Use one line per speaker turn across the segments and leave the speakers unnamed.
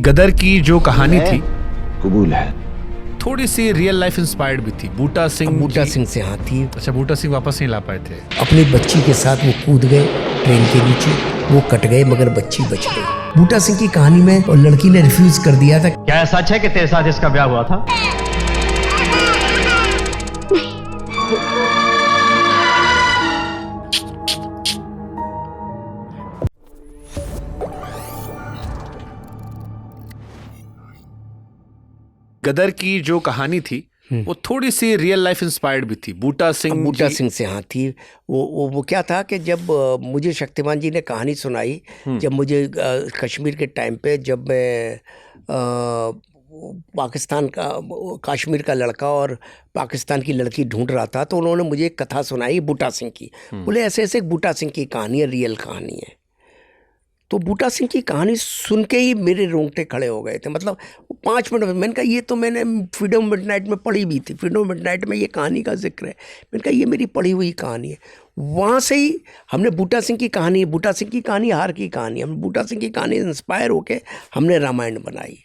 गदर की जो कहानी थी
कबूल है,
थोड़ी सी रियल लाइफ इंस्पायर्ड भी थी। बूटा सिंह
से हाँ थी।
अच्छा, बूटा सिंह वापस नहीं ला पाए थे।
अपनी बच्ची के साथ वो कूद गए ट्रेन के नीचे, वो कट गए मगर बच्ची बच गई। बूटा सिंह की कहानी में और लड़की ने रिफ्यूज कर दिया था।
क्या सच है कि तेरे साथ इसका ब्याह हुआ था?
गदर की जो कहानी थी वो थोड़ी सी रियल लाइफ इंस्पायर्ड भी थी। बूटा सिंह
से हाँ थी। वो क्या था कि जब मुझे शक्तिमान जी ने कहानी सुनाई, जब मुझे कश्मीर के टाइम पे, जब मैं पाकिस्तान का कश्मीर का लड़का और पाकिस्तान की लड़की ढूंढ रहा था, तो उन्होंने मुझे एक कथा सुनाई बूटा सिंह की। बोले ऐसे ऐसे एक बूटा सिंह की कहानी है, रियल कहानी है। तो बूटा सिंह की कहानी सुन के ही मेरे रोंगटे खड़े हो गए थे। मतलब 5 मिनट में मैंने कहा ये तो मैंने फ्रीडम मिडनाइट में पढ़ी भी थी। फ्रीडम मिडनाइट में ये कहानी का जिक्र है। मैंने कहा ये मेरी पढ़ी हुई कहानी है। वहाँ से ही हमने बूटा सिंह की कहानी हार की कहानी, हम बूटा सिंह की कहानी इंस्पायर होके हमने रामायण बनाई।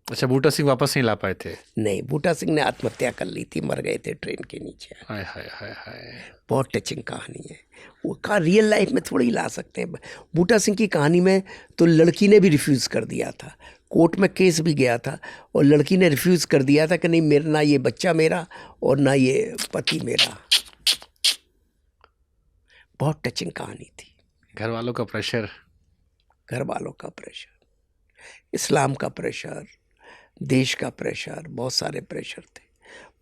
अच्छा, बूटा सिंह वापस नहीं ला पाए थे?
नहीं, बूटा सिंह ने आत्महत्या कर ली थी, मर गए थे ट्रेन के नीचे।
हाय हाय हाय हाय,
बहुत टचिंग कहानी है। वो का रियल लाइफ में थोड़ी ला सकते हैं। बूटा सिंह की कहानी में तो लड़की ने भी रिफ्यूज़ कर दिया था, कोर्ट में केस भी गया था और लड़की ने रिफ्यूज़ कर दिया था कि नहीं, मेरा ना ये बच्चा मेरा और ना ये पति मेरा। बहुत टचिंग कहानी थी।
घर वालों का प्रेशर,
इस्लाम का प्रेशर, देश का प्रेशर, बहुत सारे प्रेशर थे।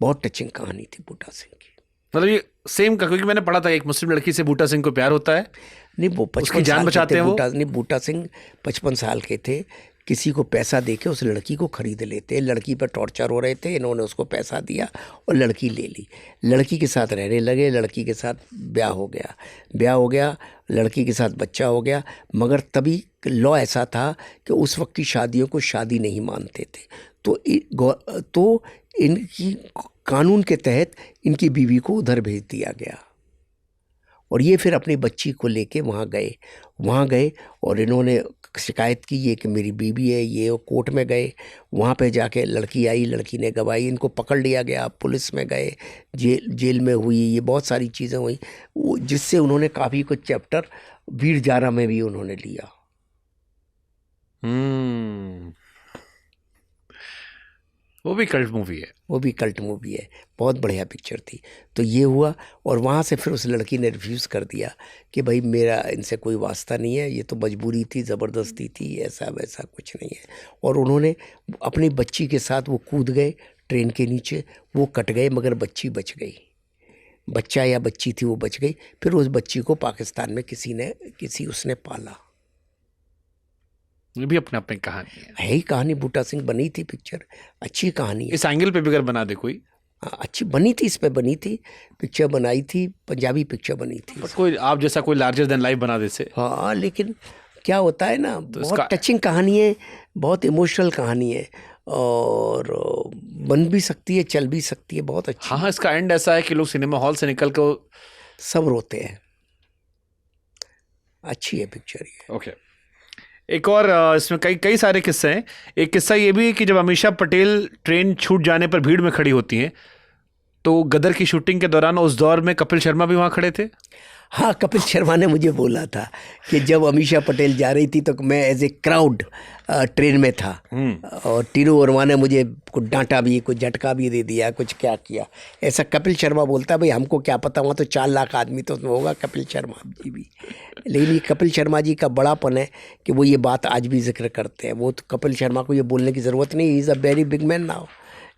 बहुत टचिंग कहानी थी बूटा सिंह की।
मतलब ये सेम का, क्योंकि मैंने पढ़ा था एक मुस्लिम लड़की से बूटा सिंह को प्यार होता है।
नहीं, वो 55
जान बचाते हैं वो।
बूटा सिंह 55 साल के थे। किसी को पैसा देके उस लड़की को खरीद लेते। लड़की पर टॉर्चर हो रहे थे, इन्होंने उसको पैसा दिया और लड़की ले ली। लड़की के साथ रहने लगे, लड़की के साथ ब्याह हो गया, लड़की के साथ बच्चा हो गया। मगर तभी लॉ ऐसा था कि उस वक्त की शादियों को शादी नहीं मानते थे। तो इनकी कानून के तहत इनकी बीवी को उधर भेज दिया गया और ये फिर अपनी बच्ची को लेके वहाँ गए और इन्होंने शिकायत की ये कि मेरी बीवी है ये। कोर्ट में गए, वहाँ पे जाके लड़की आई, लड़की ने गवाही, इनको पकड़ लिया गया, पुलिस में गए, जेल में हुई, ये बहुत सारी चीज़ें हुई, जिससे उन्होंने काफ़ी कुछ चैप्टर वीर जारा में भी उन्होंने लिया।
वो भी कल्ट मूवी है। बहुत बढ़िया पिक्चर थी। तो ये हुआ और वहाँ से फिर उस लड़की ने रिफ्यूज़ कर दिया कि भाई मेरा इनसे कोई वास्ता नहीं है, ये तो मजबूरी थी, ज़बरदस्ती थी, ऐसा वैसा कुछ नहीं है। और उन्होंने अपनी बच्ची के साथ वो कूद गए ट्रेन के नीचे, वो कट गए मगर बच्ची बच गई। बच्चा या बच्ची थी, वो बच गई। फिर उस बच्ची को पाकिस्तान में उसने पाला। ये भी अपने अपने कहानी
है ही कहानी। बूटा सिंह बनी थी पिक्चर, अच्छी कहानी है।
इस एंगल पे भी अगर बना दे कोई,
अच्छी बनी थी, इस पे बनी थी पिक्चर, बनाई थी, पंजाबी पिक्चर बनी थी।
कोई आप जैसा कोई लार्जर देन लाइफ बना दे से।
हाँ, लेकिन क्या होता है ना, बहुत टचिंग कहानी है, बहुत इमोशनल कहानी है और बन भी सकती है, चल भी सकती है, बहुत अच्छी।
हाँ, इसका एंड ऐसा है कि लोग सिनेमा हॉल से निकल कर
सब रोते हैं। अच्छी है पिक्चर ये।
ओके, एक और इसमें कई सारे किस्से हैं। एक किस्सा ये भी है कि जब अमीषा पटेल ट्रेन छूट जाने पर भीड़ में खड़ी होती हैं, तो गदर की शूटिंग के दौरान उस दौर में कपिल शर्मा भी वहाँ खड़े थे।
हाँ, कपिल शर्मा ने मुझे बोला था कि जब अमीषा पटेल जा रही थी तो मैं एज ए क्राउड ट्रेन में था और टीनू वर्मा ने मुझे कुछ डांटा भी, कुछ झटका भी दे दिया, कुछ क्या किया, ऐसा कपिल शर्मा बोलता है। भाई हमको क्या पता, वहाँ तो 4 लाख आदमी तो उसमें होगा, कपिल शर्मा जी भी। लेकिन ये कपिल शर्मा जी का बड़ापन है कि वो ये बात आज भी जिक्र करते हैं। वो तो कपिल शर्मा को ये बोलने की ज़रूरत नहीं, he is a very big man now,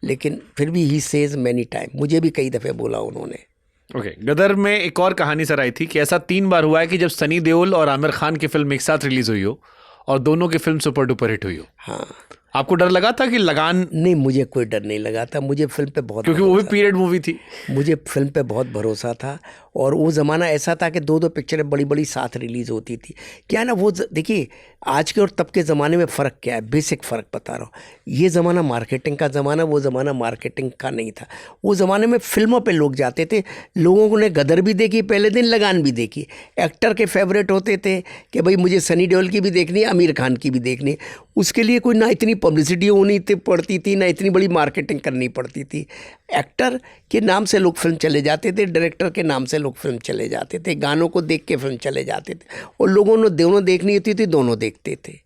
लेकिन फिर भी ही सेज मैनी टाइम, मुझे भी कई दफ़े बोला उन्होंने।
ओके, गदर में एक और कहानी सर आई थी कि ऐसा 3 बार हुआ है कि जब सनी देओल और आमिर खान की फिल्म एक साथ रिलीज हुई हो और दोनों की फिल्म सुपर डुपर हिट हुई हो।
हाँ,
आपको डर लगा था कि लगान?
नहीं, मुझे कोई डर नहीं लगा था। मुझे फिल्म पे बहुत,
क्योंकि वो भी पीरियड मूवी थी,
मुझे फिल्म पे बहुत भरोसा था। और वो ज़माना ऐसा था कि 2-2 पिक्चरें बड़ी बड़ी साथ रिलीज़ होती थी। क्या है ना, वो देखिए आज के और तब के ज़माने में फ़र्क क्या है, बेसिक फ़र्क बता रहा हूँ। ये ज़माना मार्केटिंग का ज़माना, वो ज़माना मार्केटिंग का नहीं था। वो ज़माने में फिल्मों पे लोग जाते थे। लोगों ने गदर भी देखी पहले दिन, लगान भी देखी। एक्टर के फेवरेट होते थे कि भाई मुझे सनी देओल की भी देखनी है, आमिर खान की भी देखनी है।
उसके लिए कोई ना इतनी पब्लिसिटी होनी पड़ती थी, ना इतनी बड़ी मार्केटिंग करनी पड़ती थी। एक्टर के नाम से लोग फिल्म चले जाते थे, डायरेक्टर के नाम से लोग फिल्म चले जाते थे, गानों को देख के फिल्म चले जाते थे, और लोगों ने दोनों देखनी होती थी, दोनों देखते थे।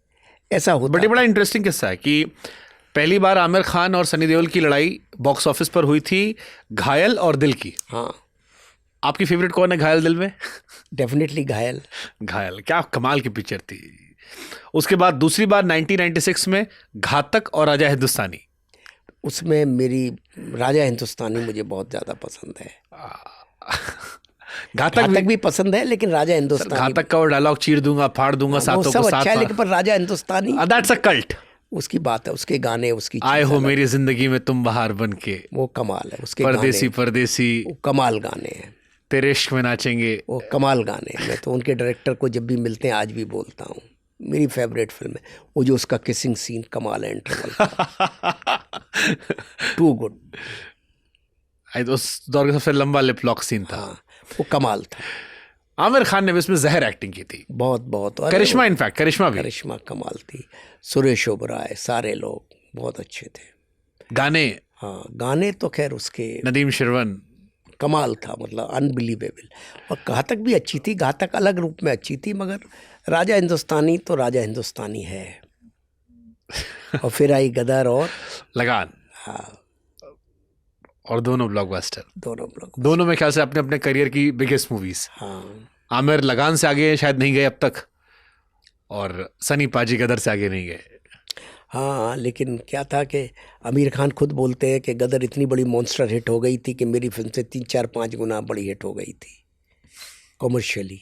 ऐसा होता।
बड़ा इंटरेस्टिंग किस्सा है कि पहली बार आमिर खान और सनी देओल की लड़ाई बॉक्स ऑफिस पर हुई थी घायल और दिल की।
हाँ,
आपकी फेवरेट कौन है घायल दिल में?
डेफिनेटली घायल।
घायल क्या कमाल की पिक्चर थी। उसके बाद दूसरी बार 1996 में घातक और राजा हिंदुस्तानी।
उसमें मेरी राजा हिंदुस्तानी मुझे बहुत ज़्यादा पसंद है। घातक भी पसंद है, लेकिन राजा हिंदुस्तानी,
घातक का वो डायलॉग चीर दूंगा फाड़ दूंगा सातों को साथ,
अच्छा है, लेकिन पर Raja Hindustani
that's a cult.
उसकी बात है, उसके गाने, उसकी
आए हो मेरी जिंदगी में तुम बहार बन के,
वो कमाल है। उसके
परदेसी
गाने,
परदेसी,
वो कमाल गाने हैं।
तेरे इश्क में नाचेंगे,
वो कमाल गाने हैं। मैं तो उनके डायरेक्टर को जब भी मिलते हैं आज भी बोलता हूँ, मेरी फेवरेट फिल्म है वो। जो उसका किसिंग सीन कमाल है, इंटरवल टू गुड।
उस दौर का सबसे लंबा लिप लॉक सीन था।
हाँ, वो कमाल था।
आमिर खान ने भी इसमें जहर एक्टिंग की थी,
बहुत बहुत।
करिश्मा, इनफैक्ट करिश्मा
कमाल थी। सुरेश ओबराय, सारे लोग बहुत अच्छे थे।
गाने,
हाँ, गाने तो खैर उसके
नदीम शिरवन
कमाल था, मतलब अनबिलीवेबल। और घातक भी अच्छी थी, घातक अलग रूप में अच्छी थी, मगर राजा हिंदुस्तानी तो राजा हिंदुस्तानी है। और फिर आई गदर और
लगान।
हाँ,
और दोनों ब्लॉकबस्टर,
दोनों
में ख्याल से अपने अपने करियर की बिगेस्ट मूवीज।
हाँ,
आमिर लगान से आगे शायद नहीं गए अब तक, और सनी पाजी गदर से आगे नहीं गए।
हाँ, लेकिन क्या था कि आमिर खान खुद बोलते हैं कि गदर इतनी बड़ी मॉन्स्टर हिट हो गई थी कि मेरी फिल्म से 3-4-5 गुना बड़ी हिट हो गई थी कॉमर्शियली।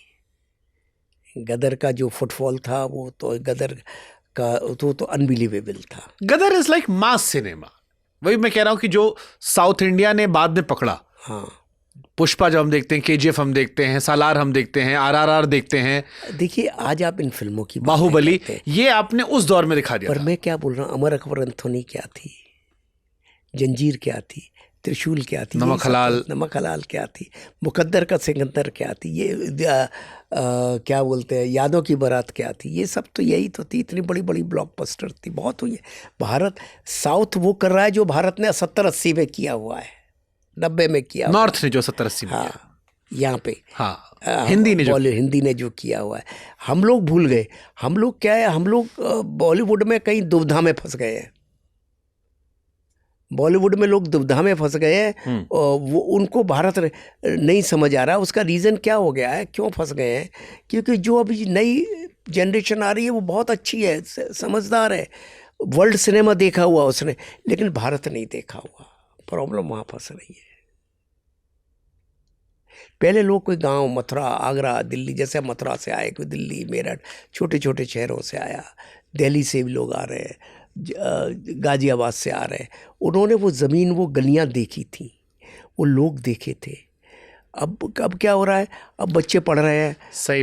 गदर का जो फुटफॉल था वो तो गदर का तो अनबिलीवेबल था।
गदर इज लाइक मास सिनेमा। वही मैं कह रहा हूँ कि जो साउथ इंडिया ने बाद में पकड़ा।
हाँ,
पुष्पा जब हम देखते हैं, केजीएफ हम देखते हैं, सालार हम देखते हैं, आरआरआर देखते हैं।
देखिए आज आप इन फिल्मों की
बाहुबली, ये आपने उस दौर में दिखा दिया।
पर मैं क्या बोल रहा हूँ, अमर अकबर एंथोनी क्या थी, जंजीर क्या थी, त्रिशूल क्या थी, नमक हलाल क्या थी, मुकद्दर का सिकंदर क्या थी, ये क्या बोलते हैं, यादों की बारात क्या थी, ये सब तो यही तो थी। इतनी बड़ी बड़ी ब्लॉकबस्टर थी, बहुत हुई है। भारत साउथ वो कर रहा है जो भारत ने 70-80 में किया हुआ है, 90 में किया,
नॉर्थ ने जो 70-80 में
किया, यहाँ पे
हाँ हिंदी
ने जो किया हुआ है, हम लोग भूल गए। हम लोग क्या है, हम लोग बॉलीवुड में कहीं दुविधा में फंस गए हैं। बॉलीवुड में लोग दुविधा में फंस गए हैं, और वो उनको भारत नहीं समझ आ रहा। उसका रीज़न क्या हो गया है, क्यों फंस गए हैं? क्योंकि जो अभी नई जनरेशन आ रही है वो बहुत अच्छी है, समझदार है, वर्ल्ड सिनेमा देखा हुआ उसने, लेकिन भारत नहीं देखा हुआ। प्रॉब्लम वहाँ फंस रही है। पहले लोग कोई गांव, मथुरा, आगरा, दिल्ली, जैसे मथुरा से आए, कोई दिल्ली, मेरठ, छोटे छोटे शहरों से आया, दिल्ली से भी लोग आ रहे हैं, गाजियाबाद से आ रहे हैं। उन्होंने वो ज़मीन, वो गलियां देखी थी, वो लोग देखे थे। अब क्या हो रहा है, अब बच्चे पढ़ रहे हैं,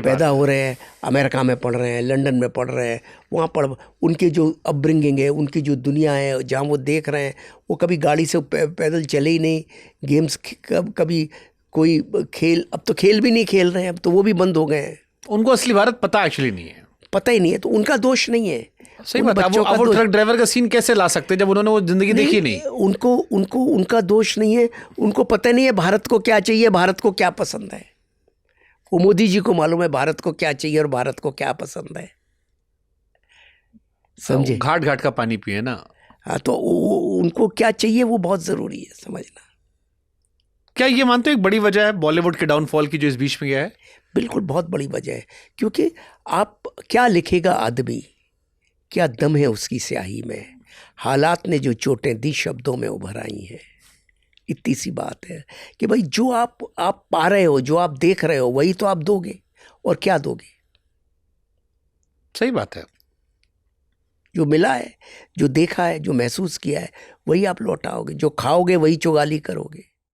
पैदा हो रहे हैं, अमेरिका में पढ़ रहे हैं, लंदन में पढ़ रहे हैं, वहाँ उनके जो अपब्रिंगिंग है, उनकी जो दुनिया है, जहाँ वो देख रहे हैं, वो कभी गाड़ी से पैदल चले ही नहीं। गेम्स कभी कोई खेल, अब तो खेल भी नहीं खेल रहे हैं, अब तो वो भी बंद हो गए हैं।
उनको असली भारत पता एक्चुअली नहीं है,
पता ही नहीं है, तो उनका दोष नहीं है।
सही बात है। वो ट्रक ड्राइवर का सीन कैसे ला सकते हैं जब उन्होंने वो जिंदगी देखी नहीं?
उनको उनका दोष नहीं है, उनको पता नहीं है भारत को क्या चाहिए, भारत को क्या पसंद है। वो मोदी जी को मालूम है भारत को क्या चाहिए और भारत को क्या पसंद है, समझे?
घाट घाट का पानी पिए ना।
हाँ, तो उनको क्या चाहिए वो बहुत जरूरी है समझना।
क्या ये मानते हो एक बड़ी वजह है बॉलीवुड के डाउनफॉल की जो इस बीच में गया है?
बिल्कुल, बहुत बड़ी वजह है। क्योंकि आप क्या लिखेगा आदमी, क्या दम है उसकी स्याही में, हालात ने जो चोटें दी शब्दों में उभर आई हैं। इतनी सी बात है कि भाई जो आप पा रहे हो, जो आप देख रहे हो, वही तो आप दोगे, और क्या दोगे?
सही बात है।
जो मिला है, जो देखा है, जो महसूस किया है, वही आप लौटाओगे। जो खाओगे वही चुगाली करोगे।